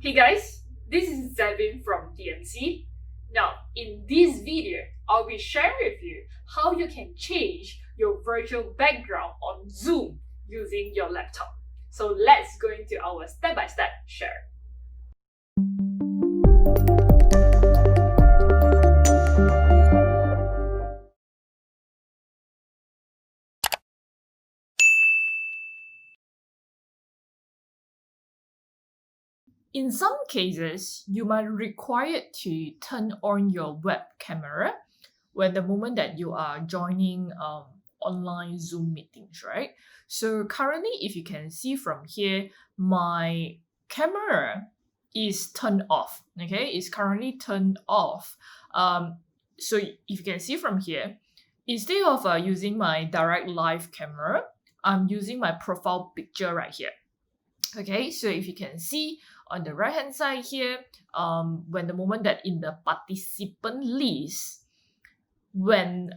Hey guys, this is Zevin from DMC. Now, in this video, I'll be sharing with you how you can change your virtual background on Zoom using your laptop. So let's go into our step-by-step share. In some cases, you might require to turn on your web camera when the moment that you are joining online Zoom meetings, right? So currently, if you can see from here, my camera is turned off. Okay, it's currently turned off. So if you can see from here, instead of using my direct live camera, I'm using my profile picture right here. Okay, so if you can see on the right hand side here, when the moment that in the participant list, when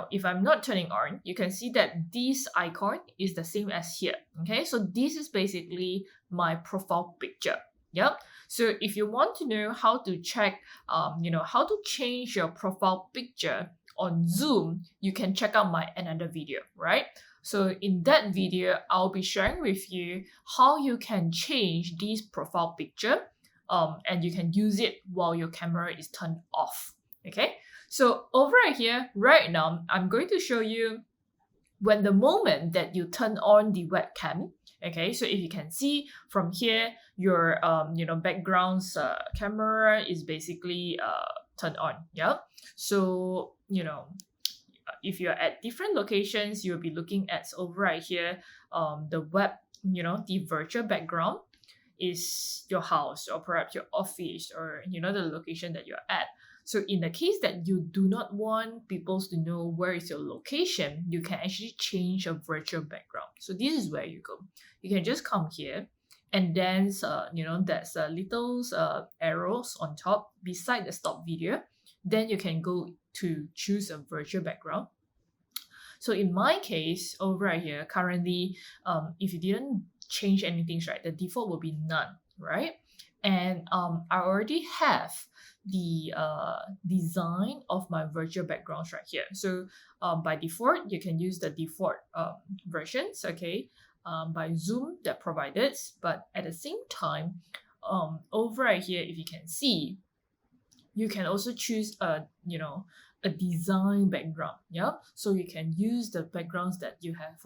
if I'm not turning on, you can see that this icon is the same as here. Okay, so this is basically my profile picture. Yep. So if you want to know how to check how to change your profile picture on Zoom, you can check out my another video, right? So in that video, I'll be sharing with you how you can change this profile picture and you can use it while your camera is turned off. Okay, so over here, right now, I'm going to show you when the moment that you turn on the webcam. Okay, so if you can see from here, your background's camera is basically turned on. Yeah, so if you're at different locations, you'll be looking at over right here, the the virtual background is your house or perhaps your office or the location that you're at. So in the case that you do not want people to know where is your location, you can actually change a virtual background. So this is where you go. You can just come here and then there's little arrows on top beside the stop video. Then you can go to choose a virtual background. So in my case, over right here, currently, if you didn't change anything, right, the default will be none, right? And I already have the design of my virtual backgrounds right here. So by default, you can use the default versions, okay, by Zoom that provided. But at the same time, over right here, if you can see, you can also choose a design background. Yeah, so you can use the backgrounds that you have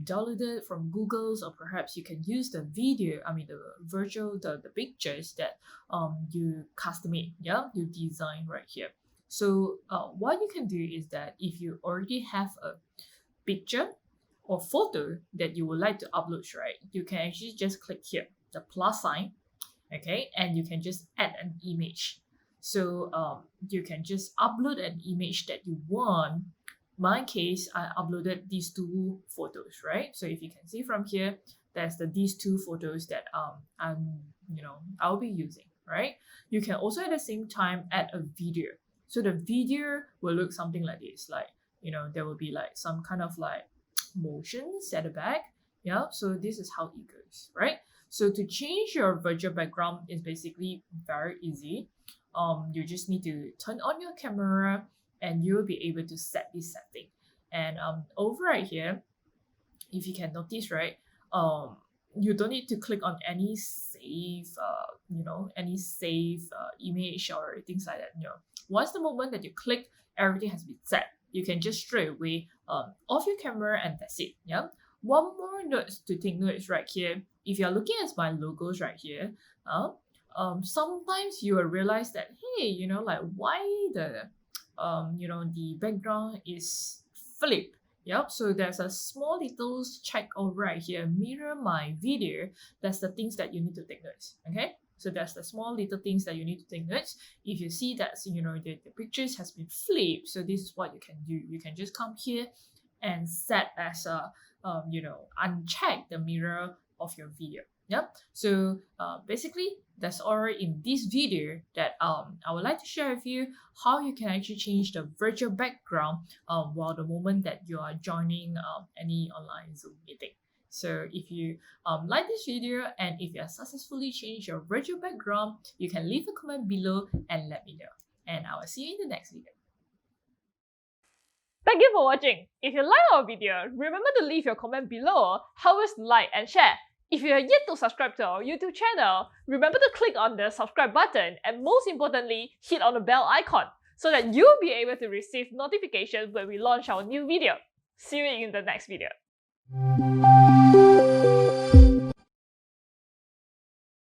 downloaded from Google's, or perhaps you can use the pictures that you custom made. Yeah, you design right here. So what you can do is that if you already have a picture or photo that you would like to upload, right, you can actually just click here, the plus sign, okay, and you can just add an image. So you can just upload an image that you want. My case, I uploaded these two photos, right? So if you can see from here, there's these two photos that I'll be using, right? You can also at the same time add a video. So the video will look something like this, like there will be like some kind of like motions at the back. Yeah, so this is how it goes, right? So to change your virtual background is basically very easy. You just need to turn on your camera and you'll be able to set this setting. And over right here, if you can notice, right, you don't need to click on any save image or things like that. Once the moment that you click, everything has been set. You can just straight away off your camera and that's it. Yeah. One more note to take notes right here. If you're looking at my logos right here, sometimes you will realize that, hey, why the background is flipped. Yep, so there's a small little check over right here, mirror my video. That's the things that you need to take notes. Okay, so that's the small little things that you need to take notes. If you see that the pictures has been flipped, so this is what you can do. You can just come here and set as a uncheck the mirror of your video. Yep. So basically, that's all in this video that I would like to share with you how you can actually change the virtual background while the moment that you are joining any online Zoom meeting. So if you like this video and if you have successfully changed your virtual background, you can leave a comment below and let me know. And I will see you in the next video. Thank you for watching. If you like our video, remember to leave your comment below, help us like and share. If you are yet to subscribe to our YouTube channel, remember to click on the subscribe button and most importantly, hit on the bell icon so that you'll be able to receive notifications when we launch our new video. See you in the next video.